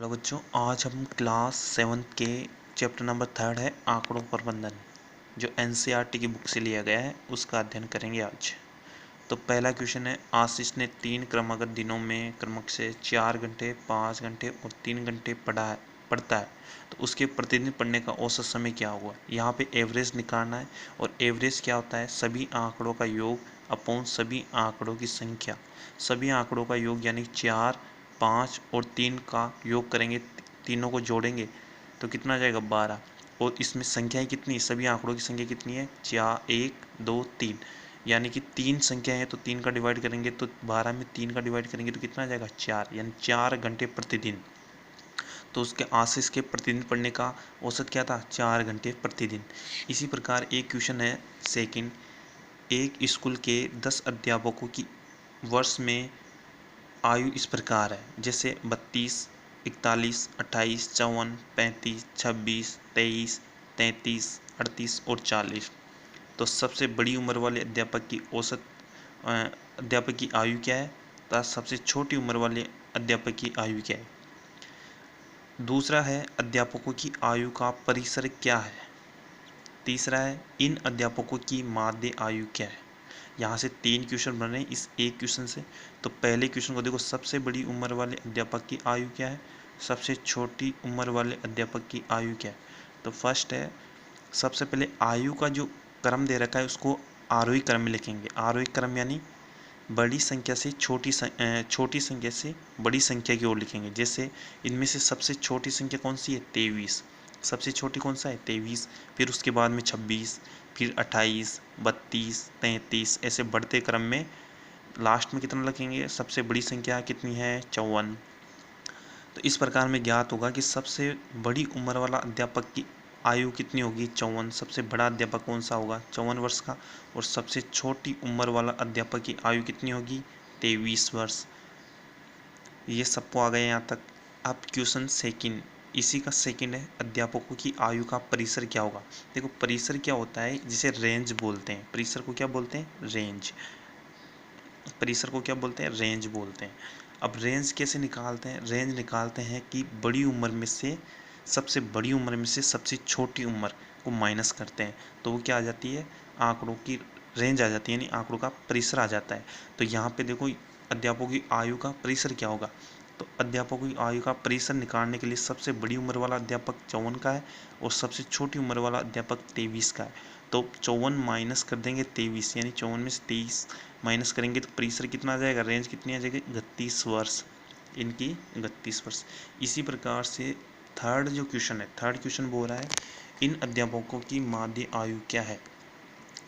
Hello बच्चों, आज हम क्लास 7th के चैप्टर नंबर 3 है आंकड़ों प्रबंधन, जो एनसीईआरटी की बुक से लिया गया है, उसका अध्ययन करेंगे आज। तो पहला क्वेश्चन है, आशीष ने 3 क्रमागत दिनों में क्रमश से 4 घंटे, 5 घंटे और 3 घंटे पढ़ता है, तो उसके प्रतिदिन पढ़ने का औसत समय क्या होगा। यहाँ पे एवरेज निकालना है, और एवरेज क्या होता है, सभी आंकड़ों का योग अपॉन सभी आंकड़ों की संख्या। सभी आंकड़ों का योग यानी 4, 5 और 3 का योग करेंगे, तीनों को जोड़ेंगे तो कितना आ जाएगा 12। और इसमें संख्याएं कितनी, सभी आंकड़ों की संख्या कितनी है, 4, 1, 2, 3, यानी कि 3 संख्या है तो 3 का डिवाइड करेंगे, तो 12 में 3 का डिवाइड करेंगे तो कितना आ जाएगा 4, यानी 4 घंटे प्रतिदिन। तो उसके आशीष के प्रतिदिन पढ़ने का औसत क्या था, 4 घंटे प्रतिदिन। इसी प्रकार एक क्वेश्चन है सेकंड, एक स्कूल के 10 अध्यापकों की वर्ष में आयु इस प्रकार है, जैसे 32, 41, 28, 54, 35, 26, 23, 33, 38 और 40। तो सबसे बड़ी उम्र वाले अध्यापक की औसत अध्यापक की आयु क्या है, तथा सबसे छोटी उम्र वाले अध्यापक की आयु क्या है। दूसरा है, अध्यापकों की आयु का परिसर क्या है। तीसरा है, इन अध्यापकों की माध्य आयु क्या है। यहाँ से 3 क्वेश्चन बन रहे हैं इस एक क्वेश्चन से। तो पहले क्वेश्चन को देखो, सबसे बड़ी उम्र वाले अध्यापक की आयु क्या है, सबसे छोटी उम्र वाले अध्यापक की आयु क्या है। तो फर्स्ट है, सबसे पहले आयु का जो क्रम दे रखा है उसको आरोही क्रम में लिखेंगे। आरोही क्रम यानी बड़ी संख्या से छोटी संख्या से बड़ी संख्या की ओर लिखेंगे। जैसे इनमें से सबसे छोटी संख्या कौन सी है, 23। सबसे छोटी कौन सा है, 23। फिर उसके बाद में 26, फिर 28, 32, 33, ऐसे बढ़ते क्रम में लास्ट में कितना लिखेंगे, सबसे बड़ी संख्या कितनी है, 54। तो इस प्रकार में ज्ञात होगा कि सबसे बड़ी उम्र वाला अध्यापक की आयु कितनी होगी, 54। सबसे बड़ा अध्यापक कौन सा होगा, 54 वर्ष का। और सबसे छोटी उम्र वाला अध्यापक की आयु कितनी होगी, 23 वर्ष। ये सबको आ गए यहाँ तक। अब क्वेश्चन सेकंड, इसी का सेकंड है, अध्यापकों की आयु का परिसर क्या होगा। देखो परिसर क्या होता है, जिसे रेंज बोलते हैं। परिसर को क्या बोलते हैं, रेंज। परिसर को क्या बोलते हैं, रेंज बोलते हैं। अब रेंज कैसे निकालते हैं, रेंज निकालते हैं कि बड़ी उम्र में से सबसे बड़ी उम्र में से सबसे छोटी उम्र को माइनस करते हैं, तो वो क्या आ जाती है, आंकड़ों की रेंज आ जाती है, यानी आंकड़ों का परिसर आ जाता है। तो यहाँ पे देखो, अध्यापकों की आयु का परिसर क्या होगा। तो अध्यापकों की आयु का परिसर निकालने के लिए सबसे बड़ी उम्र वाला अध्यापक 54 का है, और सबसे छोटी उम्र वाला अध्यापक 23 का है। तो 54 माइनस कर देंगे 23, यानी 54 में से 23 माइनस करेंगे तो परिसर कितना आ जाएगा, रेंज कितनी आ जाएगी, 31 वर्ष। इनकी 31 वर्ष। इसी प्रकार से थर्ड जो क्वेश्चन है, थर्ड क्वेश्चन बोल रहा है, इन अध्यापकों की माध्य आयु क्या है।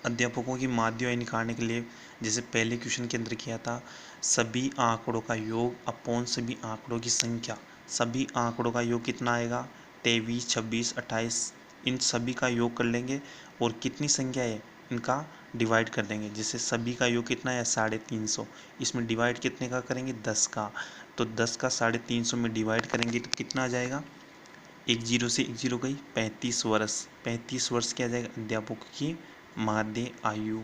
अध्यापकों की माध्य आयु निकालने के लिए जैसे पहले क्वेश्चन के अंदर किया था, सभी आंकड़ों का योग अपॉन सभी आंकड़ों की संख्या। सभी आंकड़ों का योग कितना आएगा, 23, 26, 28, इन सभी का योग कर लेंगे, और कितनी संख्या है इनका डिवाइड कर देंगे। जैसे सभी का योग कितना है, 350, इसमें डिवाइड कितने का करेंगे, 10 का। तो 10 का 350 में डिवाइड करेंगे तो कितना आ जाएगा, एक जीरो से एक जीरो गई, 35 वर्ष। 35 वर्ष क्या आ जाएगा, अध्यापकों की माध्य आयु।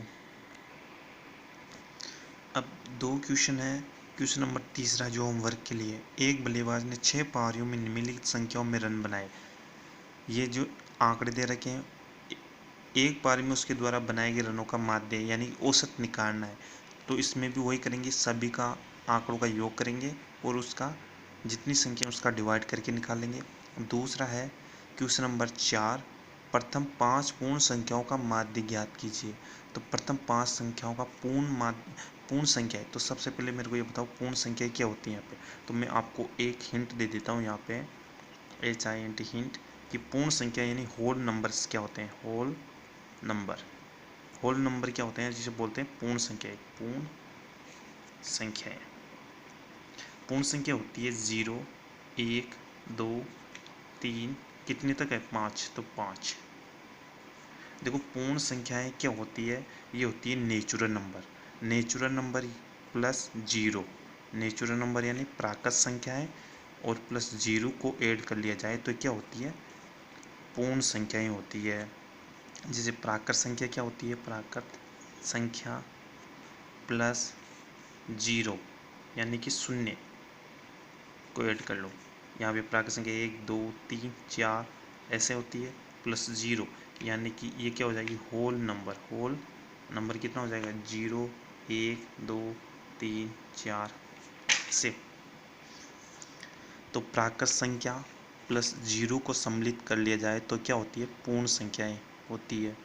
अब 2 क्वेश्चन है। क्वेश्चन नंबर तीसरा जो होमवर्क के लिए, एक बल्लेबाज ने 6 पारियों में निम्नलिखित संख्याओं में रन बनाए। ये जो आंकड़े दे रखे हैं, एक पारी में उसके द्वारा बनाए गए रनों का माध्य यानी औसत निकालना है। तो इसमें भी वही करेंगे, सभी का आंकड़ों का योग करेंगे और उसका जितनी संख्या उसका डिवाइड करके निकालेंगे। दूसरा है क्वेश्चन नंबर 4, प्रथम 5 पूर्ण संख्याओं का माध्य ज्ञात कीजिए। तो प्रथम 5 संख्याओं का पूर्ण संख्या है, तो सबसे पहले मेरे को ये बताओ पूर्ण संख्या क्या होती है यहाँ पे। तो मैं आपको एक हिंट दे देता हूँ यहाँ पे, HINT हिंट, कि पूर्ण संख्या यानी होल नंबर्स क्या होते हैं, होल नंबर। होल नंबर क्या होते हैं, जिसे बोलते हैं पूर्ण संख्या। पूर्ण संख्या, पूर्ण संख्या होती है 0, 1, 2, 3, कितने तक है, 5, तो 5। देखो पूर्ण संख्याएं क्या होती है, ये होती है natural number. Natural number plus zero, natural number यानी प्राकृत संख्याएं, और प्लस जीरो को ऐड कर लिया जाए तो क्या होती है, पूर्ण संख्याएं होती है। जैसे प्राकृत संख्या क्या होती है, प्राकृत संख्या प्लस जीरो यानी कि शून्य को ऐड कर लो, यहाँ पे प्राकृत संख्या 1 2 3 4 ऐसे होती है, प्लस 0, यानी कि ये क्या हो जाएगी, होल नंबर कितना हो जाएगा, 0 1 2 3 4 से। तो प्राकृत संख्या प्लस 0 को सम्मिलित कर लिया जाए तो क्या होती है, पूर्ण संख्याएं होती है।